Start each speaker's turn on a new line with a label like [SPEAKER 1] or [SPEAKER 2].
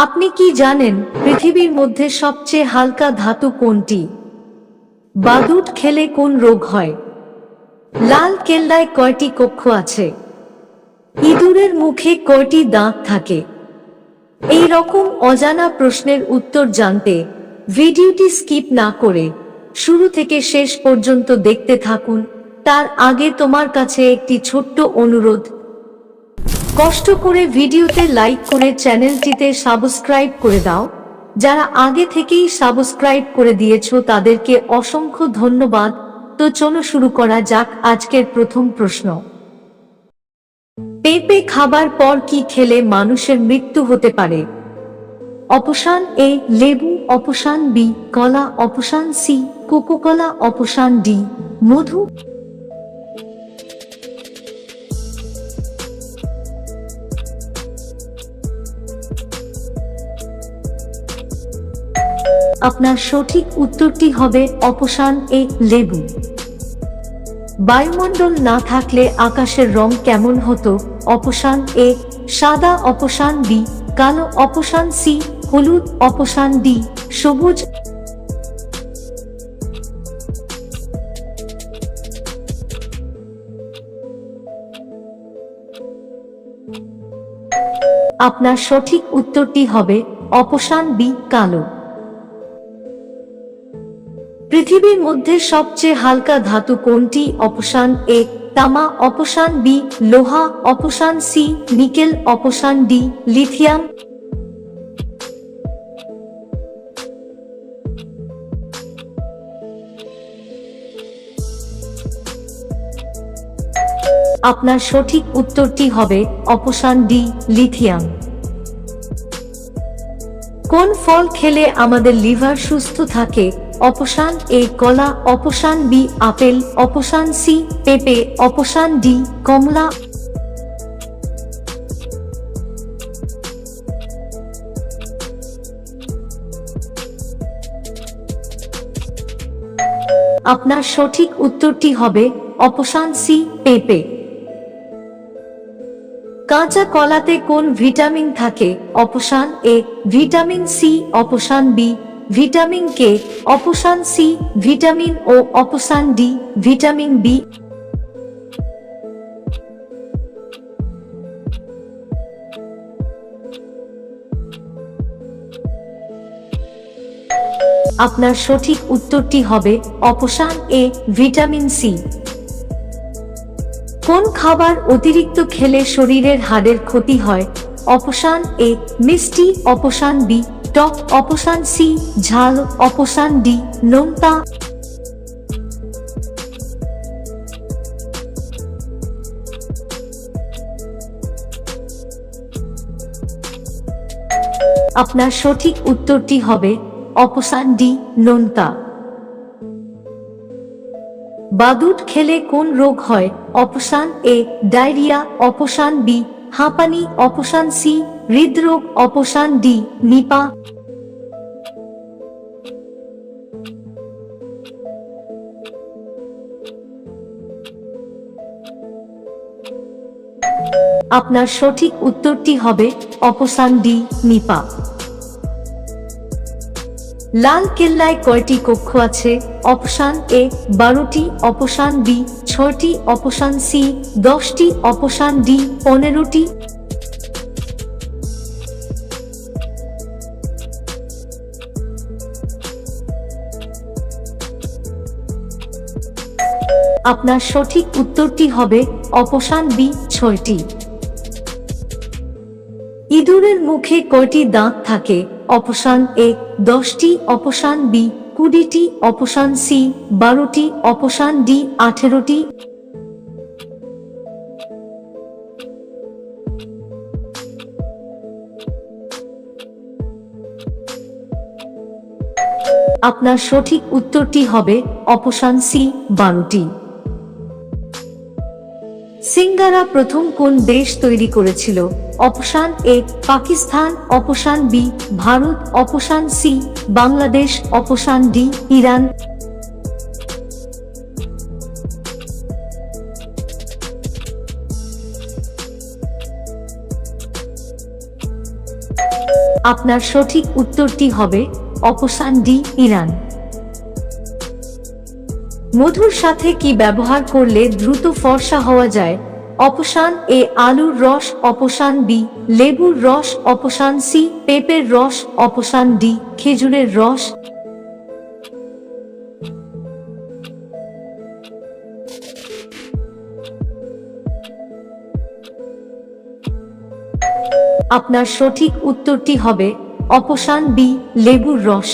[SPEAKER 1] আপনি কি জানেন পৃথিবীর মধ্যে সবচেয়ে হালকা ধাতু কোনটি? বাদুড় খেলে কোন রোগ হয়? লাল কেল্লায় কয়টি কক্ষ আছে? ইঁদুরের মুখে কয়টি দাঁত থাকে? এই রকম অজানা প্রশ্নের উত্তর জানতে ভিডিওটি স্কিপ না করে শুরু থেকে শেষ পর্যন্ত দেখতে থাকুন। তার আগে তোমার কাছে একটি ছোট্ট অনুরোধ, কষ্ট করে ভিডিওতে লাইক করে চ্যানেলটিতে সাবস্ক্রাইব করে দাও। যারা আগে থেকেই সাবস্ক্রাইব করে দিয়েছো তাদেরকে অসংখ্য ধন্যবাদ। তো চলো শুরু করা যাক আজকের প্রথম প্রশ্ন। পেঁপে খাবার পর কি খেলে মানুষের মৃত্যু হতে পারে? অপশন এ লেবু, অপশন বি কলা, option C coca cola, option D মধু। আপনার সঠিক উত্তরটি হবে অপশন এ লেবু। বায়ুমণ্ডল না থাকলে আকাশের রং কেমন হতো? অপশন এ সাদা, অপশন বি কালো, অপশন সি হলুদ, অপশন ডি সবুজ। আপনার সঠিক উত্তরটি হবে অপশন বি কালো। পৃথিবীর মধ্যে সবচেয়ে হালকা ধাতু কোনটি? অপশন এ তামা, অপশন বি লোহা, option C nickel, option D lithium. আপনার সঠিক উত্তরটি হবে অপশন ডি লিথিয়াম। কোন ফল খেলে আমাদের লিভার সুস্থ থাকে? অপশন এ কলা, অপশন বি আপেল, অপশন সি পেঁপে, অপশন ডি কমলা। আপনার সঠিক উত্তরটি হবে অপশন সি পেঁপে। কাঁচা কলাতে কোন ভিটামিন থাকে? Option A vitamin C, option B vitamin K, option C vitamin O, option D vitamin B. আপনার সঠিক উত্তরটি হবে অপশন এ ভিটামিন সি। কোন খাবার অতিরিক্ত খেলে শরীরের হাড়ের ক্ষতি হয়? অপশন এ মিষ্টি, অপশন বি টক, অপশন সি ঝাল, অপশন ডি নোনতা। আপনার সঠিক উত্তরটি হবে অপশন ডি নোনতা। বাদুড় খেলে কোন রোগ হয়? Option A diarrhoea, option B হাঁপানি, অপশন সি হৃদরোগ, অপশন ডি নিপা। আপনার সঠিক উত্তরটি হবে অপশন ডি নিপা। লাল কেল্লায় কয়টি কক্ষ আছে? অপশন এ 12টি, অপশন বি 6টি, অপশন সি 10টি, অপশন ডি 15টি। আপনার সঠিক উত্তরটি হবে অপশন বি 6টি। ইঁদুরের মুখে কয়টি দাঁত থাকে? অপশন এ 10টি, অপশন বি 20টি, অপশন সি 12টি, অপশন ডি 18টি। আপনার সঠিক উত্তরটি হবে অপশন সি 12টি। সিঙ্গারা প্রথম কোন দেশ তৈরি করেছিল? Option A Pakistan, option B Bharat, option C Bangladesh, option D Iran. আপনার সঠিক উত্তরটি হবে অপশন ডি ইরান। মধুর সাথে কি ব্যবহার করলে দ্রুত ফর্সা হওয়া যায়? অপশন এ আলুর রস, অপশন বি লেবুর রস, অপশন সি পেঁপের রস, অপশন ডি খেজুরের রস। আপনার সঠিক উত্তরটি হবে অপশন বি লেবুর রস।